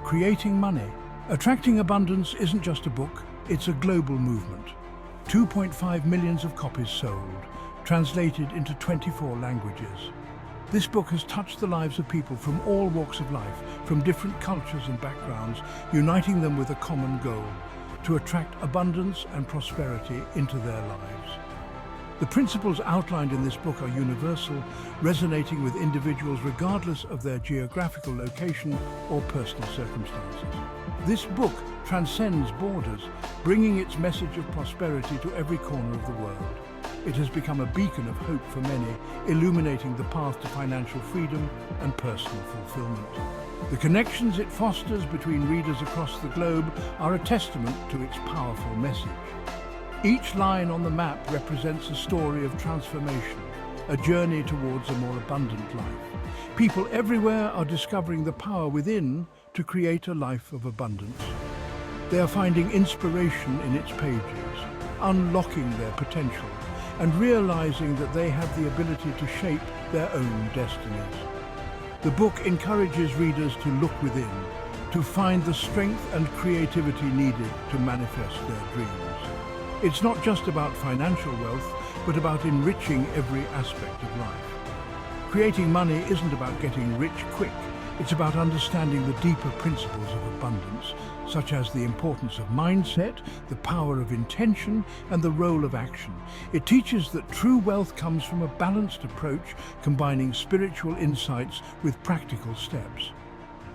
Creating Money. Attracting Abundance isn't just a book, it's a global movement. 2.5 million of copies sold, translated into 24 languages. This book has touched the lives of people from all walks of life, from different cultures and backgrounds, uniting them with a common goal: to attract abundance and prosperity into their lives. The principles outlined in this book are universal, resonating with individuals regardless of their geographical location or personal circumstances. This book transcends borders, bringing its message of prosperity to every corner of the world. It has become a beacon of hope for many, illuminating the path to financial freedom and personal fulfillment. The connections it fosters between readers across the globe are a testament to its powerful message. Each line on the map represents a story of transformation, a journey towards a more abundant life. People everywhere are discovering the power within to create a life of abundance. They are finding inspiration in its pages, unlocking their potential, and realizing that they have the ability to shape their own destinies. The book encourages readers to look within, to find the strength and creativity needed to manifest their dreams. It's not just about financial wealth, but about enriching every aspect of life. Creating Money isn't about getting rich quick. It's about understanding the deeper principles of abundance, such as the importance of mindset, the power of intention, and the role of action. It teaches that true wealth comes from a balanced approach, combining spiritual insights with practical steps.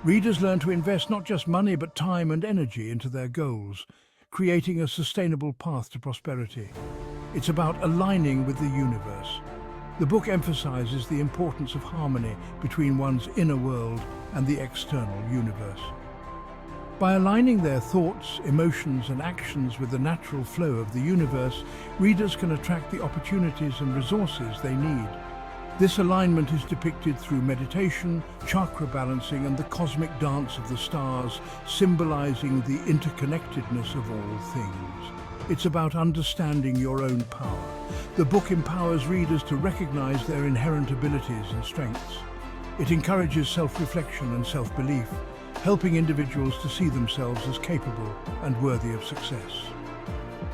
Readers learn to invest not just money, but time and energy into their goals, creating a sustainable path to prosperity. It's about aligning with the universe. The book emphasizes the importance of harmony between one's inner world and the external universe. By aligning their thoughts, emotions, and actions with the natural flow of the universe, readers can attract the opportunities and resources they need. This alignment is depicted through meditation, chakra balancing, and the cosmic dance of the stars, symbolizing the interconnectedness of all things. It's about understanding your own power. The book empowers readers to recognize their inherent abilities and strengths. It encourages self-reflection and self-belief, helping individuals to see themselves as capable and worthy of success.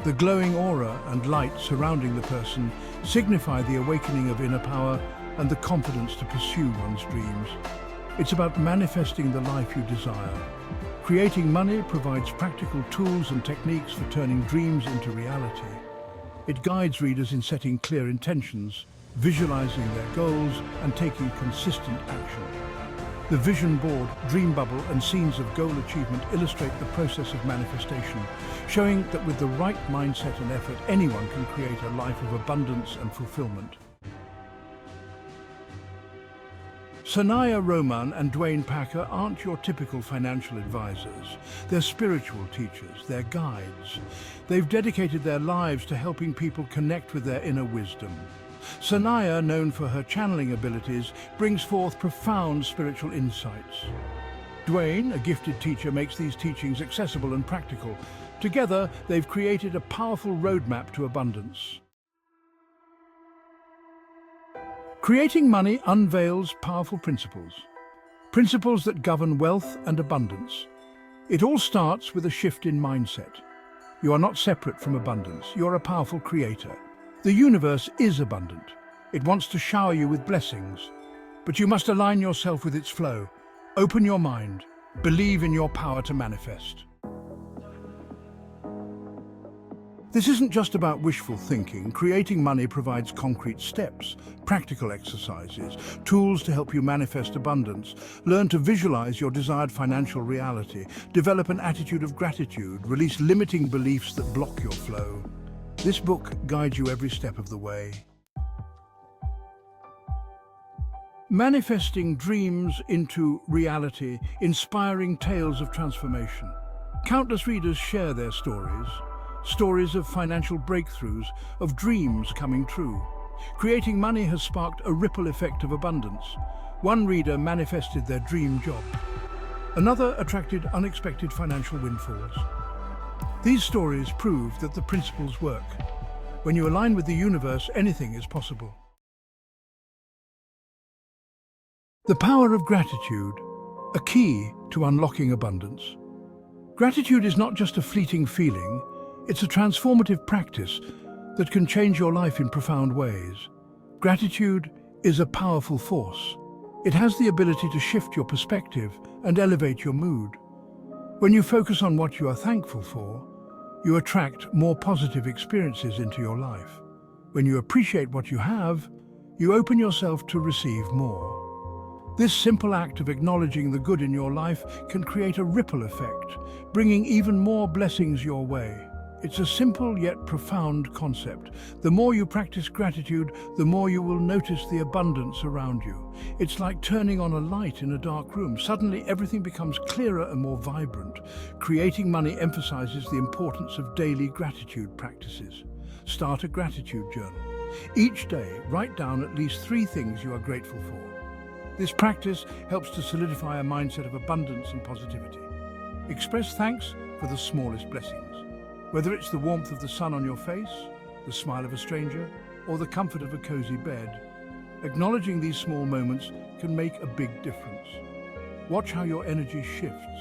The glowing aura and light surrounding the person signify the awakening of inner power and the confidence to pursue one's dreams. It's about manifesting the life you desire. Creating Money provides practical tools and techniques for turning dreams into reality. It guides readers in setting clear intentions, visualizing their goals, and taking consistent action. The vision board, dream bubble, and scenes of goal achievement illustrate the process of manifestation, showing that with the right mindset and effort, anyone can create a life of abundance and fulfillment. Sanaya and Duane aren't your typical financial advisors. They're spiritual teachers, they're guides. They've dedicated their lives to helping people connect with their inner wisdom. Sanaya, known for her channeling abilities, brings forth profound spiritual insights. Duane, a gifted teacher, makes these teachings accessible and practical. Together, they've created a powerful roadmap to abundance. Creating Money unveils powerful principles. Principles that govern wealth and abundance. It all starts with a shift in mindset. You are not separate from abundance. You're a powerful creator. The universe is abundant. It wants to shower you with blessings, but you must align yourself with its flow. Open your mind. Believe in your power to manifest. This isn't just about wishful thinking. Creating Money provides concrete steps, practical exercises, tools to help you manifest abundance. Learn to visualize your desired financial reality. Develop an attitude of gratitude. Release limiting beliefs that block your flow. This book guides you every step of the way. Manifesting dreams into reality, inspiring tales of transformation. Countless readers share their stories of financial breakthroughs, of dreams coming true. Creating Money has sparked a ripple effect of abundance. One reader manifested their dream job. Another attracted unexpected financial windfalls. These stories prove that the principles work. When you align with the universe, anything is possible. The power of gratitude, a key to to unlocking abundance. Gratitude is not just a fleeting feeling, it's a transformative practice that can change your life in profound ways. Gratitude is a powerful force. It has the ability to shift your perspective and elevate your mood. When you focus on what you are thankful for, you attract more positive experiences into your life. When you appreciate what you have, you open yourself to receive more. This simple act of acknowledging the good in your life can create a ripple effect, bringing even more blessings your way. It's a simple yet profound concept. The more you practice gratitude, the more you will notice the abundance around you. It's like turning on a light in a dark room. Suddenly, everything becomes clearer and more vibrant. Creating Money emphasizes the importance of daily gratitude practices. Start a gratitude journal. Each day, write down at least 3 things you are grateful for. This practice helps to solidify a mindset of abundance and positivity. Express thanks for the smallest blessings. Whether it's the warmth of the sun on your face, the smile of a stranger, or the comfort of a cozy bed, acknowledging these small moments can make a big difference. Watch how your energy shifts.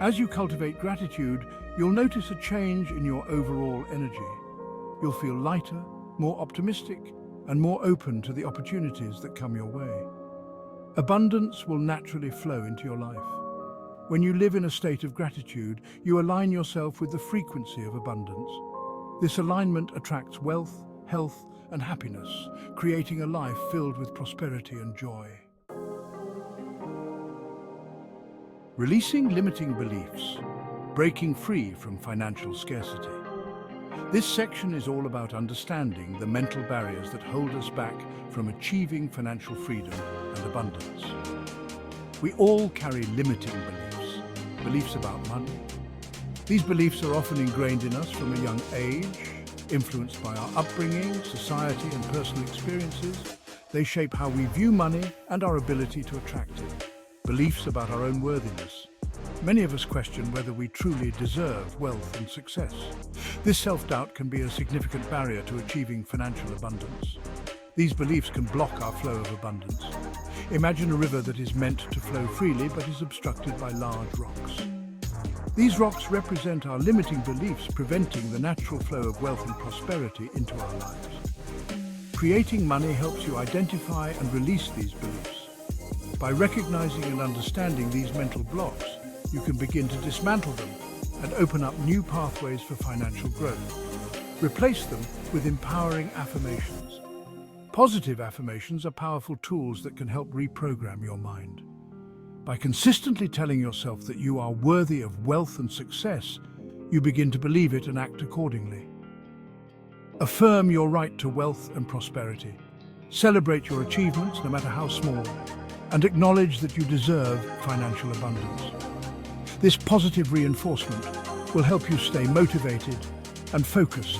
As you cultivate gratitude, you'll notice a change in your overall energy. You'll feel lighter, more optimistic, and more open to the opportunities that come your way. Abundance will naturally flow into your life. When you live in a state of gratitude, you align yourself with the frequency of abundance. This alignment attracts wealth, health, and happiness, creating a life filled with prosperity and joy. Releasing limiting beliefs, breaking free from financial scarcity. This section is all about understanding the mental barriers that hold us back from achieving financial freedom and abundance. We all carry limiting beliefs about money. These beliefs are often ingrained in us from a young age, influenced by our upbringing, society, and personal experiences. They shape how we view money and our ability to attract it. Beliefs about our own worthiness. Many of us question whether we truly deserve wealth and success. This self-doubt can be a significant barrier to achieving financial abundance. These beliefs can block our flow of abundance. Imagine a river that is meant to flow freely but is obstructed by large rocks. These rocks represent our limiting beliefs, preventing the natural flow of wealth and prosperity into our lives. Creating Money helps you identify and release these beliefs. By recognizing and understanding these mental blocks, you can begin to dismantle them and open up new pathways for financial growth. Replace them with empowering affirmations. Positive affirmations are powerful tools that can help reprogram your mind. By consistently telling yourself that you are worthy of wealth and success, you begin to believe it and act accordingly. Affirm your right to wealth and prosperity. Celebrate your achievements, no matter how small, and acknowledge that you deserve financial abundance. This positive reinforcement will help you stay motivated and focused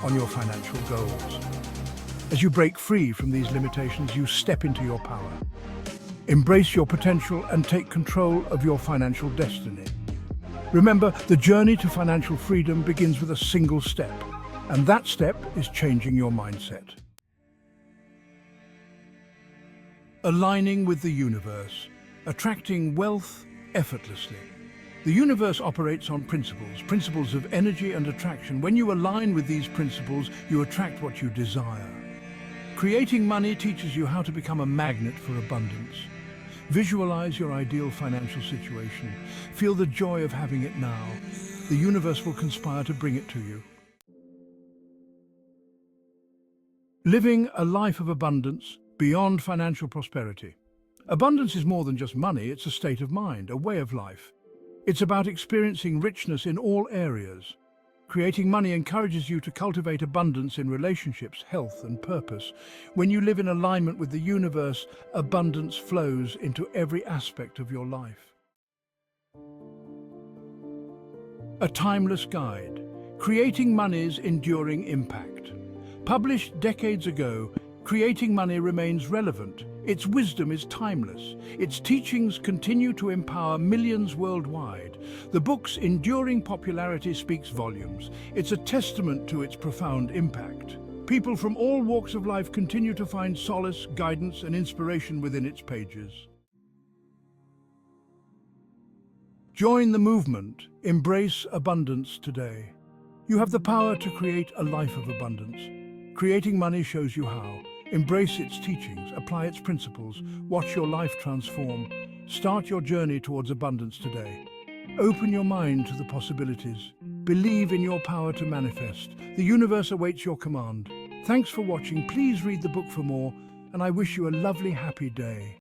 on your financial goals. As you break free from these limitations, you step into your power. Embrace your potential and take control of your financial destiny. Remember, the journey to financial freedom begins with a single step, and that step is changing your mindset. Aligning with the universe, attracting wealth effortlessly. The universe operates on principles of energy and attraction. When you align with these principles, you attract what you desire. Creating Money teaches you how to become a magnet for abundance. Visualize your ideal financial situation. Feel the joy of having it now. The universe will conspire to bring it to you. Living a life of abundance beyond financial prosperity. Abundance is more than just money, it's a state of mind, a way of life. It's about experiencing richness in all areas. Creating Money encourages you to cultivate abundance in relationships, health, and purpose. When you live in alignment with the universe, abundance flows into every aspect of your life. A timeless guide, Creating Money's enduring impact. Published decades ago, Creating Money remains relevant. Its wisdom is timeless. Its teachings continue to empower millions worldwide. The book's enduring popularity speaks volumes. It's a testament to its profound impact. People from all walks of life continue to find solace, guidance, and inspiration within its pages. Join the movement. Embrace abundance today. You have the power to create a life of abundance. Creating Money shows you how. Embrace its teachings, apply its principles, watch your life transform. Start your journey towards abundance today. Open your mind to the possibilities. Believe in your power to manifest. The universe awaits your command. Thanks for watching. Please read the book for more, and I wish you a lovely, happy day.